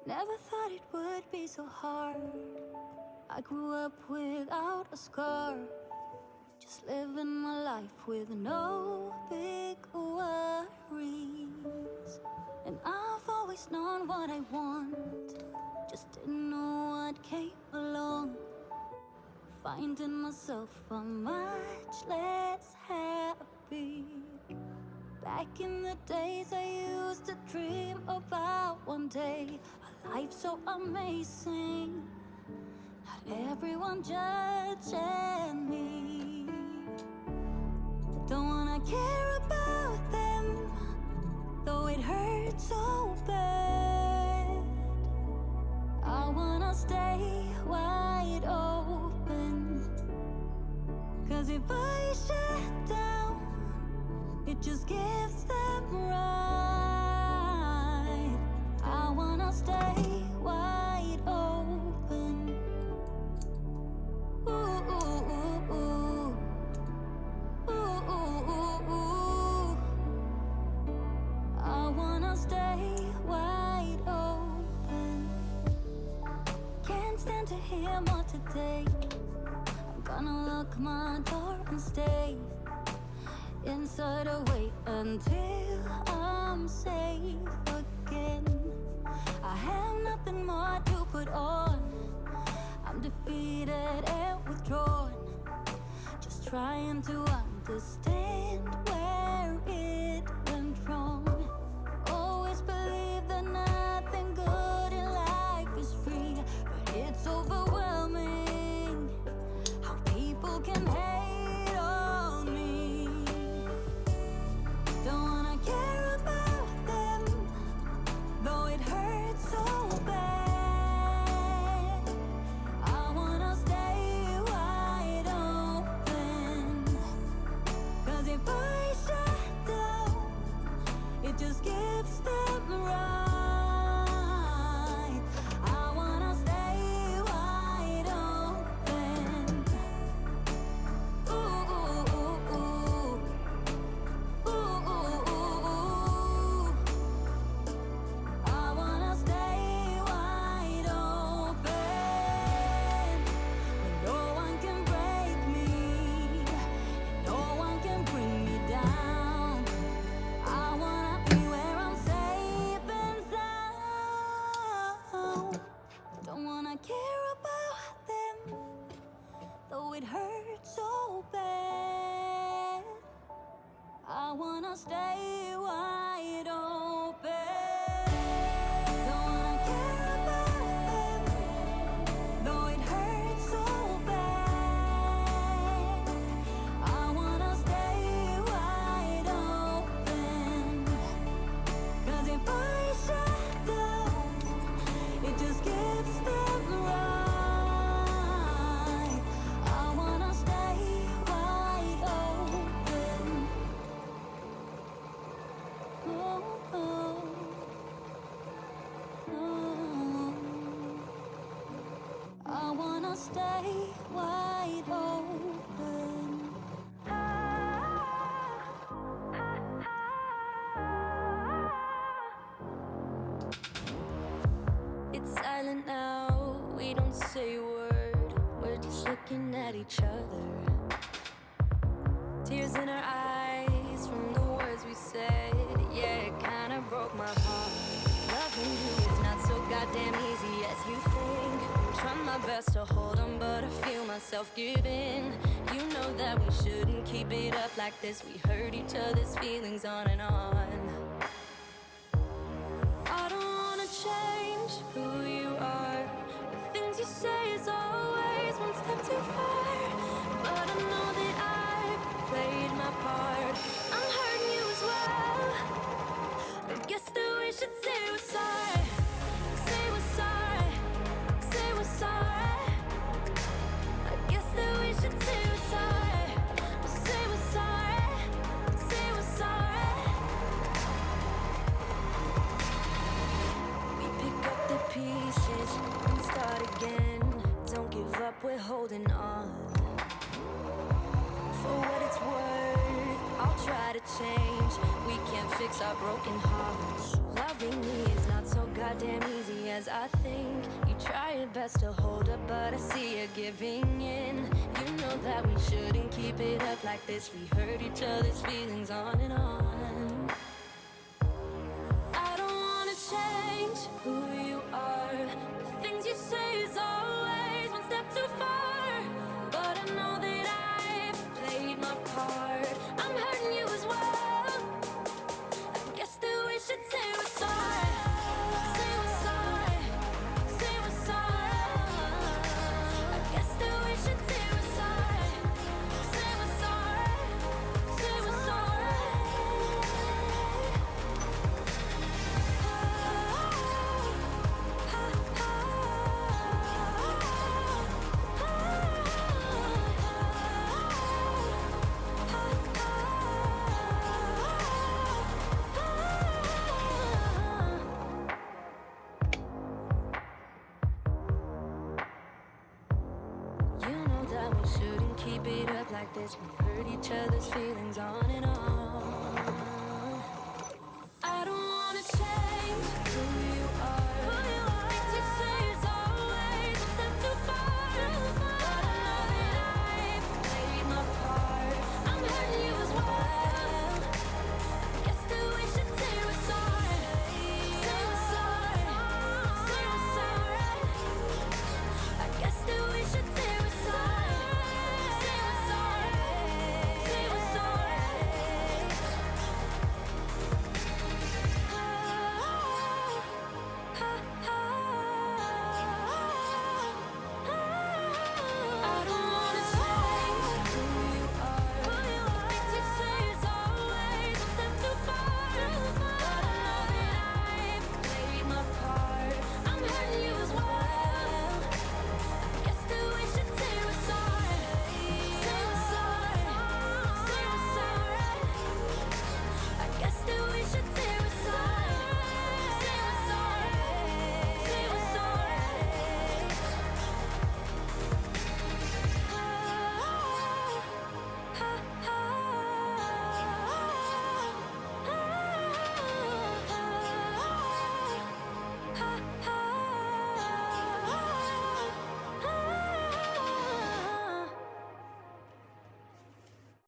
Never thought it would be so hard. I grew up without a scar, just living my life with no big worries. And I've always known what I want, just didn't know what came along. Finding myself much less happy. Back in the days I used to dream about one day a life so amazing, not everyone judging me. Don't wanna care about them, though it hurts so bad. I wanna stay wide open, 'cause if I shut down, it just gives them right. I wanna stay wide open. Ooh, ooh, ooh, ooh. Ooh, ooh, ooh, ooh. I wanna stay wide open. Can't stand to hear more today. I'm gonna lock my door and stay inside or wait until I'm safe again. I have nothing more to put on. I'm defeated and withdrawn, just trying to understand where it went wrong. Always believe that nothing good in life is free, but it's overwhelming how people can hate on me. Don't wanna care about them, though it hurts so bad. I wanna stay wide open, 'cause if I shut down, it just gives them right. I wanna stay wide open. Ooh, ooh, ooh, ooh. Ooh, ooh, ooh, ooh. I wanna stay wide open, when no one can break me, and no one can bring me down. I wanna be where I'm safe and sound. Don't wanna care about them, though it hurts so bad. I wanna stay wide open. Don't wanna care about them, though it hurts so bad. I wanna stay wide open, 'cause if I shut down, it just gives them right. I wanna stay wide open. Oh, oh, oh. I wanna stay wide open. It's silent now, we don't say a word. We're just looking at each other. Tears in our eyes from the words we said. Yeah, it kinda broke my heart. Loving you is not so goddamn easy as you think. I'm trying my best to hold on, but I feel myself giving. You know that we shouldn't keep it up like this. We hurt each other's feelings on and on. I don't wanna change who you are. The things you say is always one step too far. But I know that I've played my part. I'm hurting you as well. I guess that we should say we're sorry. Say we're sorry. Say we're sorry. I guess that we should say we're sorry. Say we're sorry. Say we're sorry. We pick up the pieces and start again. Don't give up, we're holding on. For what it's worth, I'll try to change. We can't fix our broken hearts. Loving me is not so goddamn easy as I think. You try your best to hold up, but I see you giving in. You know that we shouldn't keep it up like this. We hurt each other's feelings on and on. I don't wanna change who you are. The things you say is always one step too far. But I know that I've played my part. I'm hurting you as well. I guess that we should say we're sorry. Say we're sorry. Say we're sorry. I guess that we should say we're sorry. Say we're sorry. Say we're sorry. You know that we shouldn't keep it up like this. We hurt each other's feelings on and on.